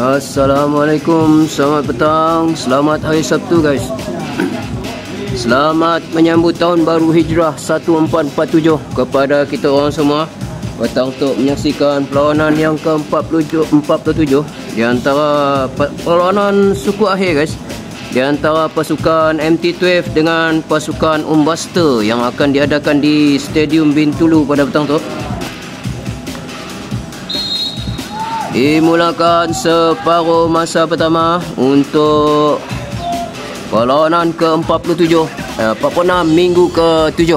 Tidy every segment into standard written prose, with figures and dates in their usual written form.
Assalamualaikum, selamat petang, selamat hari Sabtu guys. Selamat menyambut tahun baru Hijrah 1447 kepada kita orang semua. Petang untuk menyaksikan perlawanan yang ke-47 di antara perlawanan suku akhir guys, di antara pasukan MT12 dengan pasukan Umbasta yang akan diadakan di Stadium Bintulu pada petang tu. Dimulakan separuh masa pertama untuk perlawanan ke-46 minggu ke-7.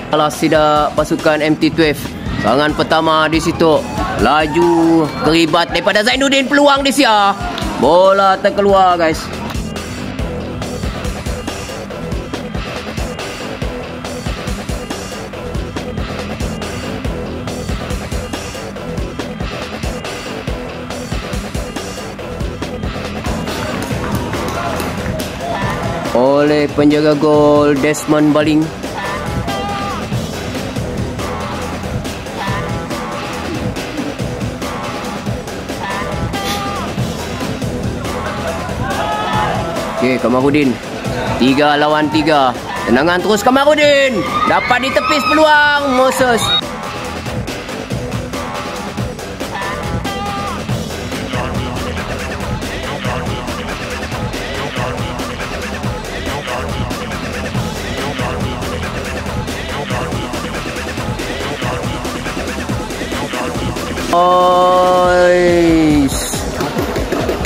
Alas sidak pasukan MT12. Serangan pertama di situ. Laju keribat daripada Zainuddin, peluang di sia. Bola terkeluar guys. Oleh penjaga gol Desmond Baling. Okey, Kamarudin 3 lawan 3. Tenangan terus Kamarudin. Dapat ditepis peluang Moses.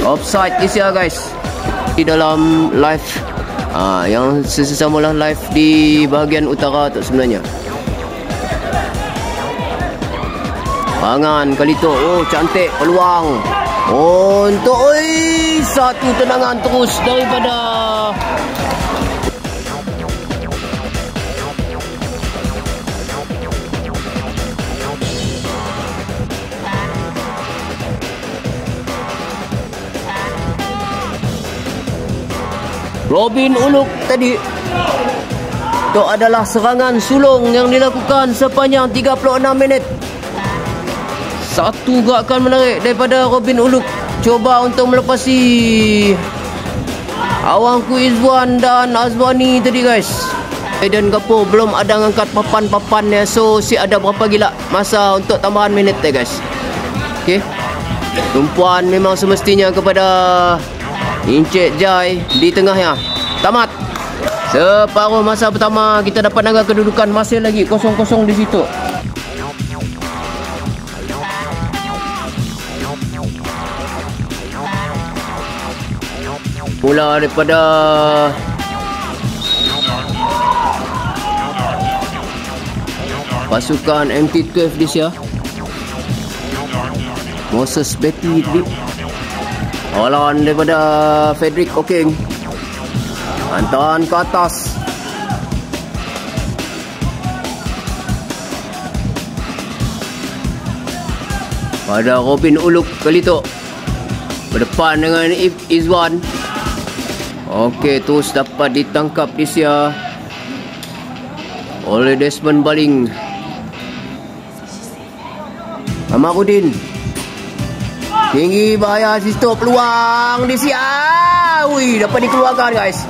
Offside Asia guys. Di dalam live yang sesamalah live di bahagian utara tu sebenarnya. Pangan kali tu. Oh, cantik peluang untuk satu tendangan terus daripada Robin Uluk tadi. Itu adalah serangan sulung yang dilakukan sepanjang 36 minit. Satu gerakan menarik daripada Robin Uluk. Coba untuk melepasi Awangku Izwan dan Azwani tadi guys. Aiden Gapur belum ada angkat papan-papannya. So si ada berapa gila masa untuk tambahan minit guys. Okey. Tumpuan memang semestinya kepada Encik Jai di tengahnya. Tamat. Separuh masa pertama kita dapat naga kedudukan masih lagi 0-0 di situ. Mula daripada pasukan MT12 di sini. Moses Betty tadi. Lawan daripada Frederick Oking. Hantaran ke atas. Pada Robin Uluk kali tu. Berdepan dengan Izwan. Okey, terus dapat ditangkap di sia oleh Desmond Baling. Kamarudin. Tinggi bahaya situ, peluang di sia. Wih, dapat dikeluarkan guys.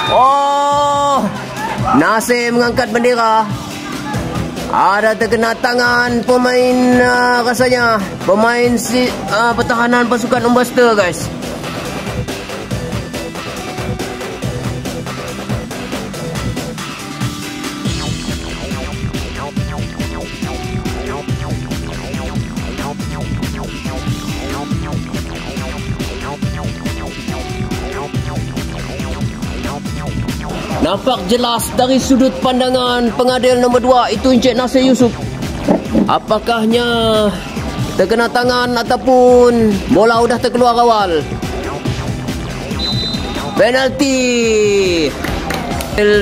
Oh, Nasir mengangkat bendera. Ada terkena tangan pemain rasanya pemain pertahanan pasukan Umbasta guys. Nampak jelas dari sudut pandangan pengadil nombor 2 itu Encik Nasir Yusof. Apakahnya terkena tangan ataupun bola sudah terkeluar awal. Penalti.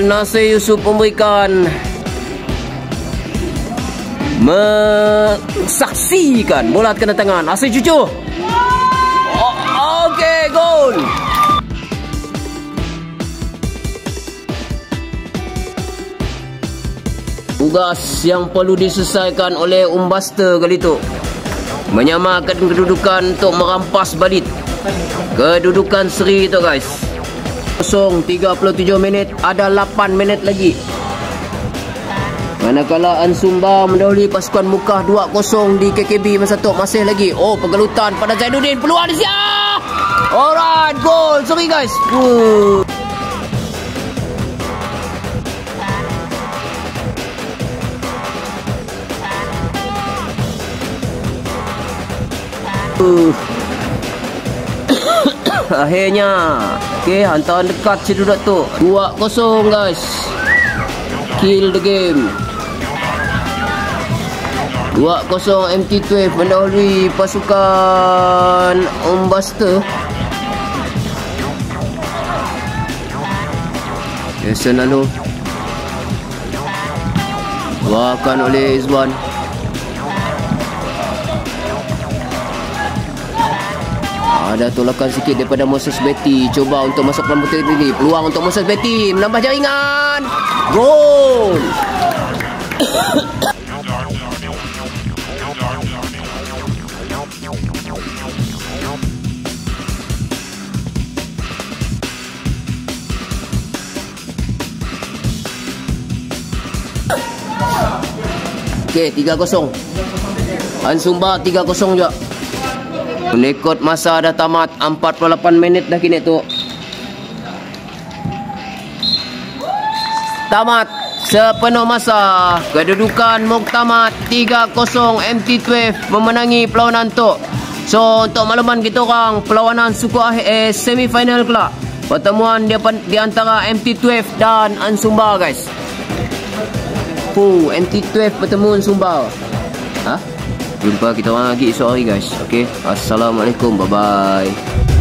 Nasir Yusof memberikan mensaksikan bola terkena tangan. Nasir cucu. Okey, gol. Tugas yang perlu diselesaikan oleh Umbasta kali itu. menyamakan kedudukan untuk merampas balik kedudukan seri tu guys. 0:37 minit, ada 8 minit lagi. Manakala Ansumba mendahului pasukan Mukah 2-0 di KKB masa tu masih lagi. Oh, penggelutan pada Zainuddin, peluang di siap. Alright, gol. Sorry guys. Akhirnya hantaran dekat Cidudak tu 2-0 guys. Kill the game. 2-0 MT12 mendahului pasukan Ombuster. Jason lalu buahkan oleh Izwan. Ada tolakan sikit daripada Moses Betty. Cuba untuk masuk dalam putih ini. Peluang untuk Moses Betty menambah jaringan. Gol. Okey, 3-0. Ansumba 3-0 juga. Rekod masa dah tamat, 48 minit dah kini tu. Tamat sepenuh masa. Kedudukan muktamad 3-0 MT12 memenangi perlawanan tu. So untuk makluman kita orang, perlawanan suku akhir semifinal kelak. Pertemuan di antara MT12 dan Ansumba guys. MT12 bertemu Ansumba. Jumpa kita orang lagi esok hari guys. Okay, assalamualaikum, bye bye.